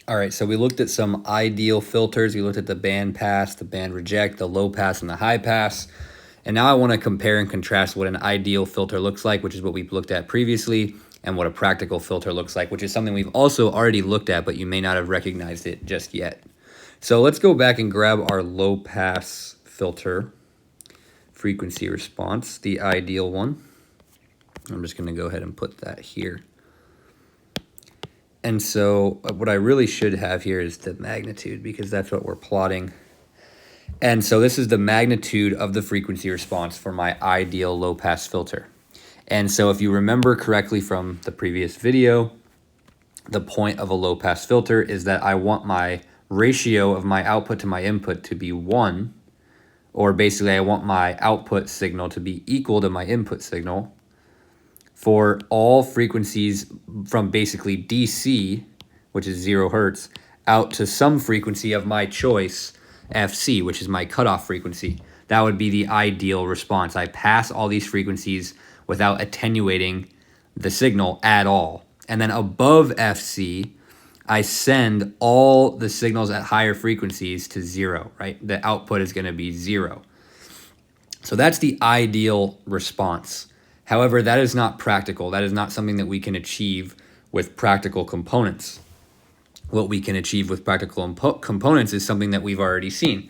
All right, so we looked at some ideal filters. We looked at the band pass, the band reject, the low pass, and the high pass. And now I want to compare and contrast what an ideal filter looks like, which is what we've looked at previously, and what a practical filter looks like, which is something we've also already looked at, but you may not have recognized it just yet. So let's go back and grab our low pass filter frequency response, the ideal one. I'm just going to go ahead and put that here. And so what I really should have here is the magnitude, because that's what we're plotting. And so this is the magnitude of the frequency response for my ideal low pass filter. And so if you remember correctly from the previous video, the point of a low pass filter is that I want my ratio of my output to my input to be 1, or basically I want my output signal to be equal to my input signal for all frequencies from basically DC, which is 0 hertz, out to some frequency of my choice, FC, which is my cutoff frequency. That would be the ideal response. I pass all these frequencies without attenuating the signal at all. And then above FC, I send all the signals at higher frequencies to 0, right? The output is going to be 0. So that's the ideal response. However, that is not practical. That is not something that we can achieve with practical components. What we can achieve with practical components is something that we've already seen.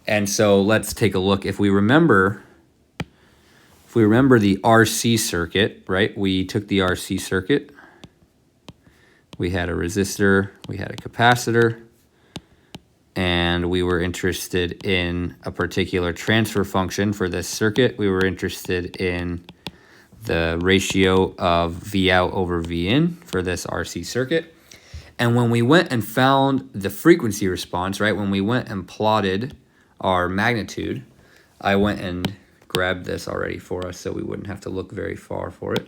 And so let's take a look. If we remember the RC circuit, right? We took the RC circuit. We had a resistor, we had a capacitor, and we were interested in a particular transfer function for this circuit. We were interested in the ratio of V out over V in for this RC circuit. And when we went and found the frequency response, right, when we went and plotted our magnitude, I went and grabbed this already for us so we wouldn't have to look very far for it.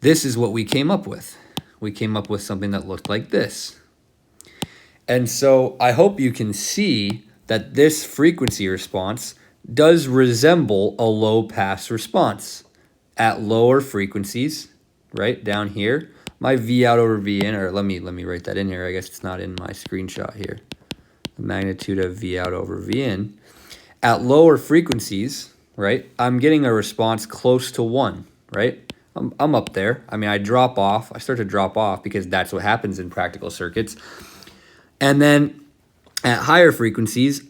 This is what we came up with. We came up with something that looked like this. And so I hope you can see that this frequency response does resemble a low pass response. At lower frequencies, right down here, my V out over V in, or let me write that in here. I guess it's not in my screenshot here. The magnitude of V out over V in. At lower frequencies, right, I'm getting a response close to 1, right? I'm up there. I mean, I start to drop off because that's what happens in practical circuits. And then at higher frequencies,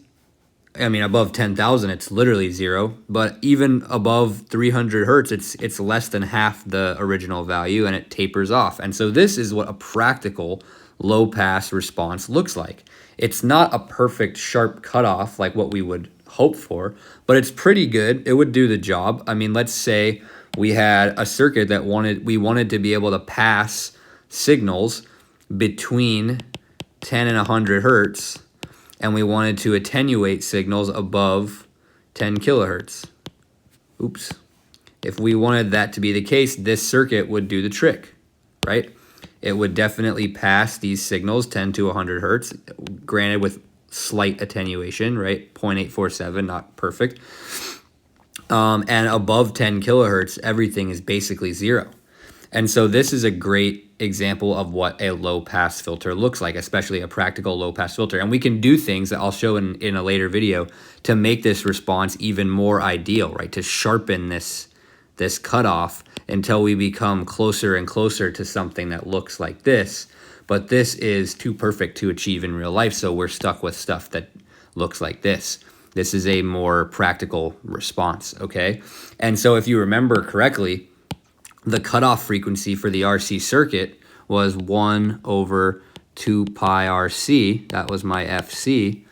I mean, above 10,000, it's literally 0. But even above 300 hertz, it's less than half the original value, and it tapers off. And so this is what a practical low-pass response looks like. It's not a perfect sharp cutoff like what we would hope for, but it's pretty good. It would do the job. I mean, let's say we had a circuit that we wanted to be able to pass signals between 10 and 100 hertz, and we wanted to attenuate signals above 10 kilohertz. Oops. If we wanted that to be the case, this circuit would do the trick, right? It would definitely pass these signals 10 to 100 hertz, granted with slight attenuation, right? 0.847, not perfect. And above 10 kilohertz, everything is basically 0. And so this is a great example of what a low-pass filter looks like, especially a practical low-pass filter. And we can do things that I'll show in a later video to make this response even more ideal, right? To sharpen this cutoff until we become closer and closer to something that looks like this. But this is too perfect to achieve in real life, so we're stuck with stuff that looks like this. This is a more practical response, okay? And so if you remember correctly, the cutoff frequency for the RC circuit was 1 over 2 pi RC. That was my FC.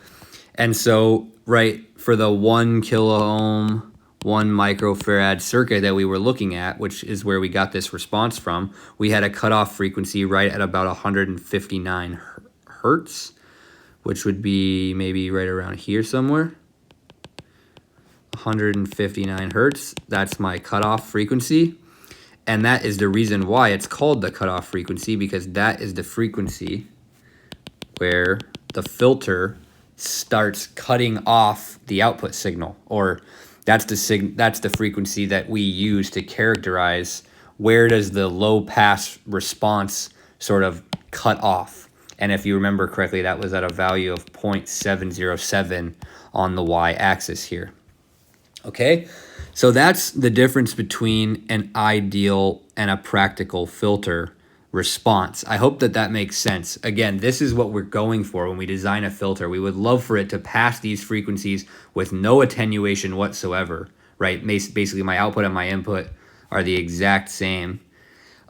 And so, right, for the 1 kilo ohm, 1 microfarad circuit that we were looking at, which is where we got this response from, we had a cutoff frequency right at about 159 hertz, which would be maybe right around here somewhere. 159 hertz, that's my cutoff frequency. And that is the reason why it's called the cutoff frequency, because that is the frequency where the filter starts cutting off the output signal, or that's the frequency that we use to characterize where does the low pass response sort of cut off. And if you remember correctly, that was at a value of 0.707 on the y-axis here. Okay, so that's the difference between an ideal and a practical filter response. I hope that that makes sense. Again, this is what we're going for when we design a filter. We would love for it to pass these frequencies with no attenuation whatsoever, right? Basically, my output and my input are the exact same.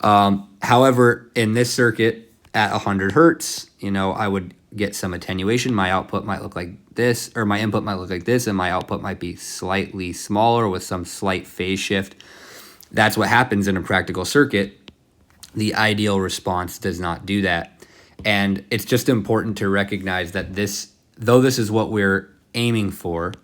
However, in this circuit at 100 hertz, I would get some attenuation. My output might look like this, or my input might look like this, and my output might be slightly smaller with some slight phase shift. That's what happens in a practical circuit. The ideal response does not do that. And it's just important to recognize that though this is what we're aiming for,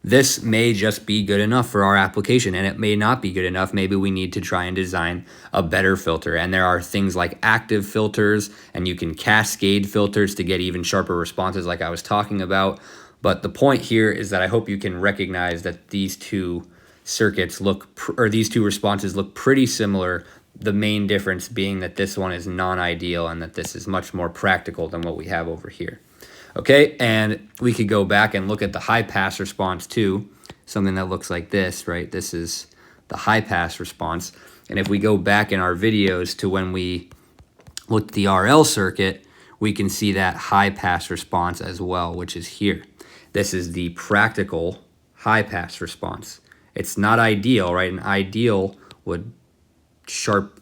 this may just be good enough for our application, and it may not be good enough. Maybe we need to try and design a better filter. And there are things like active filters, and you can cascade filters to get even sharper responses like I was talking about. But the point here is that I hope you can recognize that these two circuits these two responses look pretty similar. The main difference being that this one is non-ideal and that this is much more practical than what we have over here. Okay, and we could go back and look at the high pass response too, something that looks like this, right? This is the high pass response. And if we go back in our videos to when we looked at the RL circuit, we can see that high pass response as well, which is here. This is the practical high pass response. It's not ideal, right? An ideal would sharp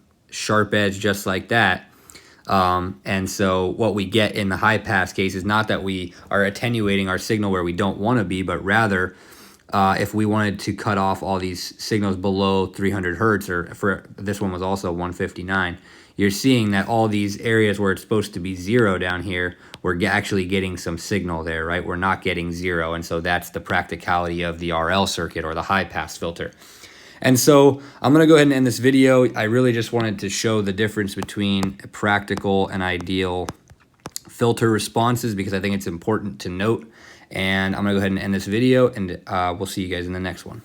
edge just like that. And so what we get in the high pass case is not that we are attenuating our signal where we don't want to be, but rather if we wanted to cut off all these signals below 300 hertz, or for this one was also 159, you're seeing that all these areas where it's supposed to be 0 down here, we're actually getting some signal there, right? We're not getting 0. And so that's the practicality of the RL circuit, or the high pass filter. And so I'm going to go ahead and end this video. I really just wanted to show the difference between practical and ideal filter responses, because I think it's important to note. And I'm going to go ahead and end this video, and we'll see you guys in the next one.